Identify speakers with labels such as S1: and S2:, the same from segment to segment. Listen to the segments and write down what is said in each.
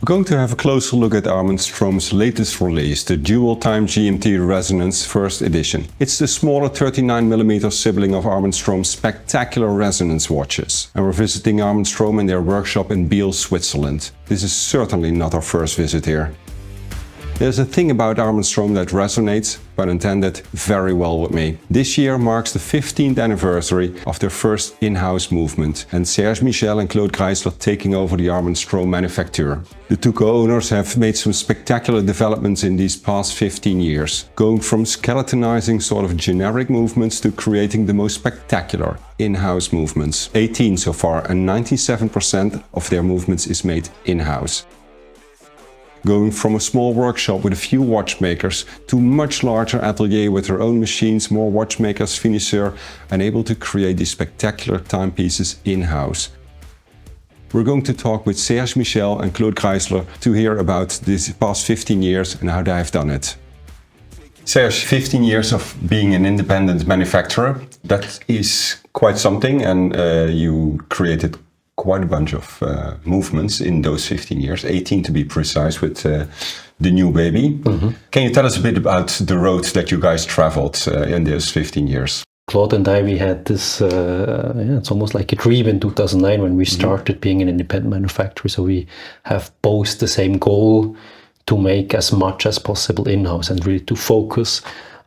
S1: going to have a closer look at Armin Strom's latest release, the dual-time GMT Resonance First Edition. It's the smaller 39mm sibling of Armin Strom's spectacular resonance watches. And we're visiting Armin Strom in their workshop in Biel, Switzerland. This is certainly not our first visit here. There's a thing about Armin Strom that resonates, pun intended, very well with me. This year marks the 15th anniversary of their first in-house movement, and Serge, Michel and Claude Greisler taking over the Armin Strom manufacture. The two co-owners have made some spectacular developments in these past 15 years, going from skeletonizing sort of generic movements to creating the most spectacular in-house movements. 18 so far, and 97% of their movements is made in-house. Going from a small workshop with a few watchmakers to a much larger atelier with their own machines, more watchmakers, finisseurs, and able to create these spectacular timepieces in-house. We're going to talk with Serge, Michel and Claude Greisler to hear about these past 15 years and how they have done it. Serge, 15 years of being an independent manufacturer, that is quite something, and you created quite a bunch of movements in those 15 years, 18 to be precise, with the new baby. Mm-hmm. Can you tell us a bit about the roads that you guys traveled in those 15 years?
S2: Claude and I, we had this, it's almost like a dream in 2009 when we started being an independent manufacturer. So we have both the same goal to make as much as possible in-house and really to focus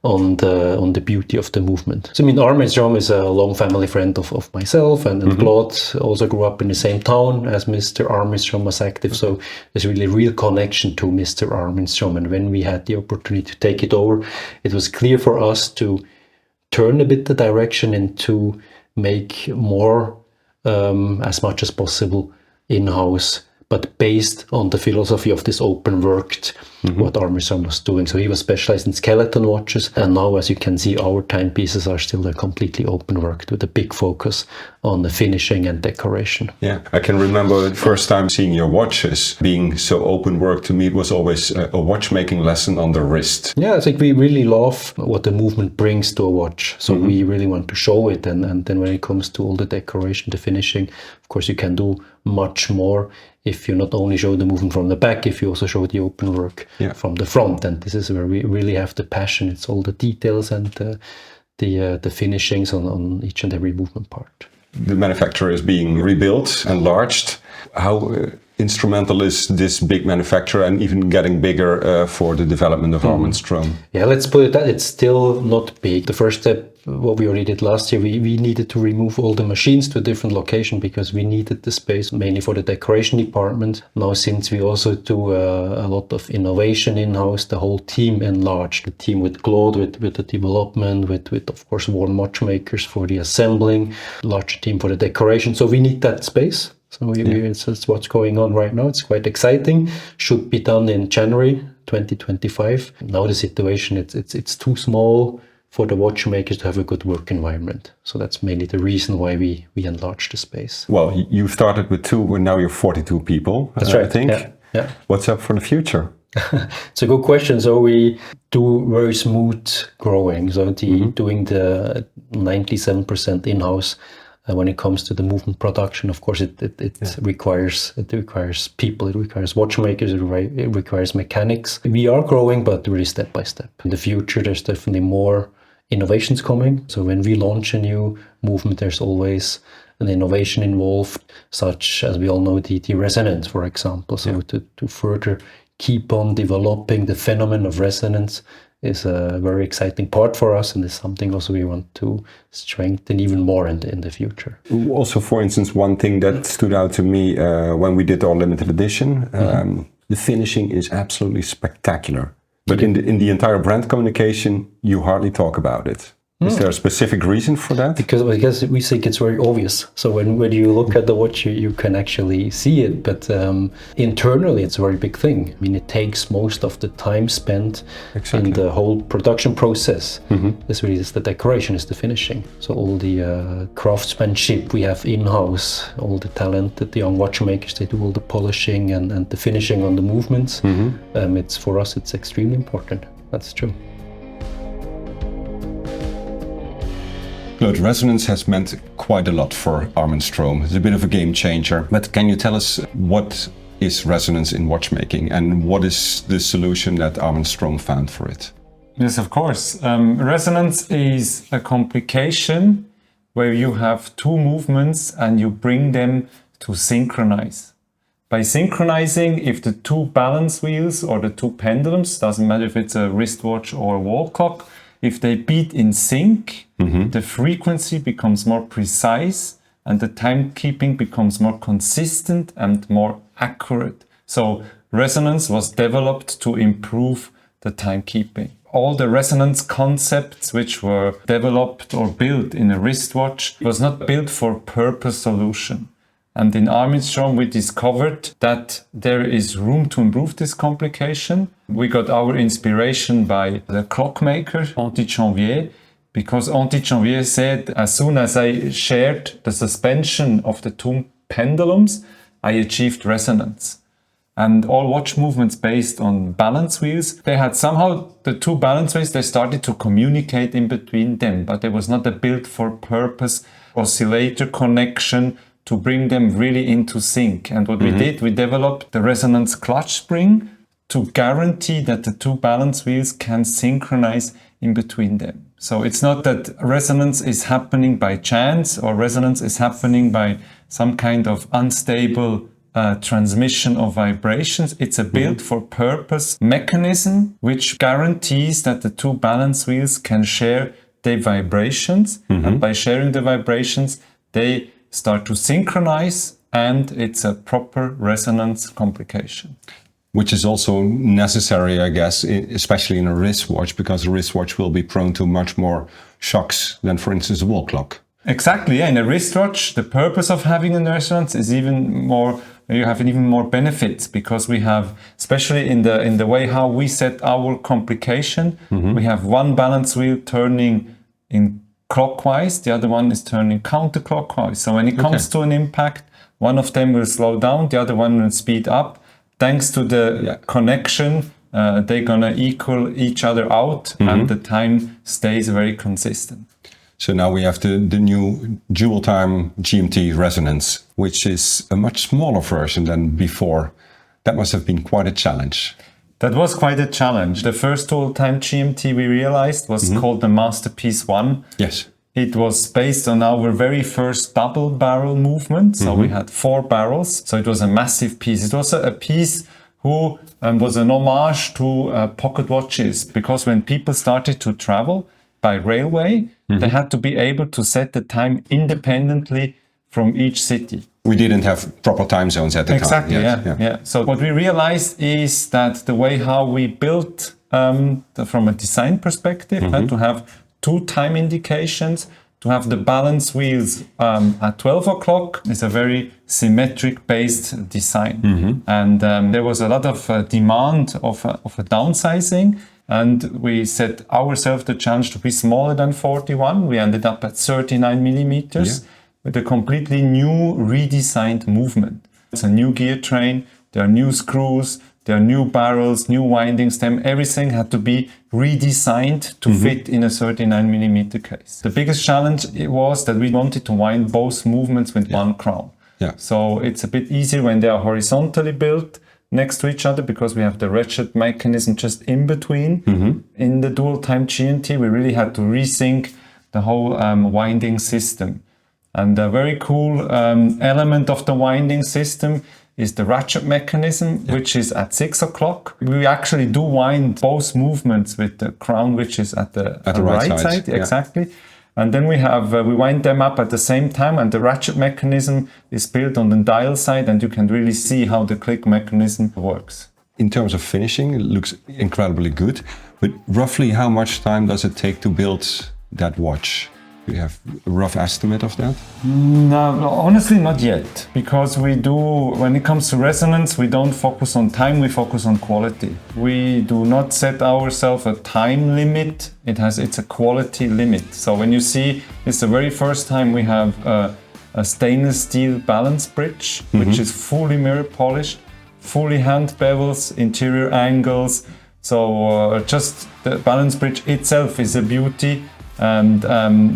S2: on the beauty of the movement. So I mean, Armin Strom is a long family friend of myself, and Claude also grew up in the same town as Mr. Armin Strom was active. So there's really a real connection to Mr. Armin Strom. And when we had the opportunity to take it over, it was clear for us to turn a bit the direction and to make more, as much as possible in-house, but based on the philosophy of this open worked, what Armin Strom was doing. So he was specialized in skeleton watches, and now, as you can see, our timepieces are still completely open worked with a big focus on the finishing and decoration.
S1: Yeah, I can remember the first time seeing your watches being so open work. To me, it was always a watchmaking lesson on the wrist.
S2: Yeah, I think we really love what the movement brings to a watch. So we really want to show it, and then when it comes to all the decoration, the finishing, of course, you can do much more if you not only show the movement from the back, if you also show the open work from the front. And this is where we really have the passion. It's all the details and the finishings on each and every movement part.
S1: The manufacturer is being rebuilt, enlarged. How instrumental is this big manufacturer and even getting bigger for the development of Armin Strom?
S2: Yeah, let's put it that it's still not big. The first step, what we already did last year, we needed to remove all the machines to a different location because we needed the space mainly for the decoration department. Now, since we also do a lot of innovation in-house, the whole team enlarged. The team with Claude, with the development, with of course one watchmakers for the assembling, larger team for the decoration. So we need that space. So it's what's going on right now. It's quite exciting. Should be done in January 2025. Now the situation, it's too small for the watchmakers to have a good work environment. So that's mainly the reason why we enlarged the space.
S1: Well, you started with 2, and now you're 42 people.
S2: That's right.
S1: I think.
S2: Yeah.
S1: What's up for the future?
S2: It's a good question. So we do very smooth growing. So doing the 97% in-house. When it comes to the movement production, of course, it requires people, it requires watchmakers, it requires mechanics. We are growing, but really step by step. In the future, there's definitely more innovations coming. So when we launch a new movement, there's always an innovation involved, such as we all know the resonance, for example. So to further keep on developing the phenomenon of resonance is a very exciting part for us, and is something also we want to strengthen even more in the future.
S1: Also, for instance, one thing that stood out to me when we did our limited edition, the finishing is absolutely spectacular. But in the entire brand communication, you hardly talk about it. Is there a specific reason for that?
S2: Because we think it's very obvious. So when you look at the watch, you can actually see it. But internally, it's a very big thing. I mean, it takes most of the time spent in the whole production process. This really is the decoration, is the finishing. So all the craftsmanship we have in-house, all the talented young watchmakers, they do all the polishing and the finishing on the movements. It's for us, it's extremely important. That's true.
S1: Claude, resonance has meant quite a lot for Armin Strom. It's a bit of a game changer. But can you tell us what is resonance in watchmaking, and what is the solution that Armin Strom found for it?
S3: Yes, of course. Resonance is a complication where you have two movements and you bring them to synchronize. By synchronizing, if the two balance wheels or the two pendulums, doesn't matter if it's a wristwatch or a wall clock, if they beat in sync, the frequency becomes more precise and the timekeeping becomes more consistent and more accurate. So resonance was developed to improve the timekeeping. All the resonance concepts which were developed or built in a wristwatch was not built for purpose solution. And in Armin Strom, we discovered that there is room to improve this complication. We got our inspiration by the clockmaker, Janvier, because Janvier said, as soon as I shared the suspension of the two pendulums, I achieved resonance. And all watch movements based on balance wheels, they had somehow the two balance wheels, they started to communicate in between them, but there was not a built for purpose oscillator connection to bring them really into sync. And what we did, we developed the resonance clutch spring to guarantee that the two balance wheels can synchronize in between them. So it's not that resonance is happening by chance or resonance is happening by some kind of unstable transmission of vibrations. It's a built for purpose mechanism which guarantees that the two balance wheels can share their vibrations, and by sharing the vibrations they start to synchronize, and it's a proper resonance complication.
S1: Which is also necessary, I guess, especially in a wristwatch, because a wristwatch will be prone to much more shocks than, for instance, a wall clock.
S3: Exactly, yeah. In a wristwatch, the purpose of having a resonance is even more, you have even more benefits, because we have, especially in the way how we set our complication, we have one balance wheel turning in clockwise, the other one is turning counterclockwise. So when it comes to an impact, one of them will slow down, the other one will speed up. Thanks to the connection, they're gonna equal each other out, and the time stays very consistent.
S1: So now we have the new dual time GMT resonance, which is a much smaller version than before. That must have been quite a challenge.
S3: That was quite a challenge. The first dual time GMT we realized was called the Masterpiece 1.
S1: Yes.
S3: It was based on our very first double barrel movement. So we had 4 barrels. So it was a massive piece. It was a piece who was an homage to pocket watches, because when people started to travel by railway, they had to be able to set the time independently from each city.
S1: We didn't have proper time zones at the time.
S3: Exactly, yeah. So what we realized is that the way how we built from a design perspective, to have 2 time indications, to have the balance wheels at 12 o'clock is a very symmetric based design. And there was a lot of demand of a downsizing. And we set ourselves the challenge to be smaller than 41. We ended up at 39 millimeters with a completely new redesigned movement. It's a new gear train, there are new screws, there are new barrels, new winding stem. Everything had to be redesigned to fit in a 39 millimeter case. The biggest challenge was that we wanted to wind both movements with one crown. So it's a bit easier when they are horizontally built next to each other, because we have the ratchet mechanism just in between. In the dual time GMT, we really had to resync the whole winding system. And a very cool element of the winding system is the ratchet mechanism, which is at 6 o'clock. We actually do wind both movements with the crown, which is at the right side. Exactly. And then we wind them up at the same time, and the ratchet mechanism is built on the dial side, and you can really see how the click mechanism works.
S1: In terms of finishing, it looks incredibly good, but roughly how much time does it take to build that watch? Do you have a rough estimate of that?
S3: No, honestly not yet, because when it comes to resonance, we don't focus on time, we focus on quality. We do not set ourselves a time limit, it's a quality limit. So when you see, it's the very first time we have a stainless steel balance bridge, which is fully mirror polished, fully hand bevels, interior angles. So just the balance bridge itself is a beauty. And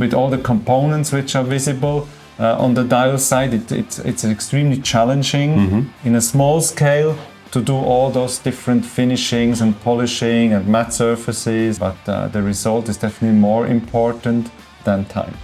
S3: with all the components which are visible, On the dial side, it's extremely challenging in a small scale to do all those different finishings and polishing and matte surfaces, but the result is definitely more important than time.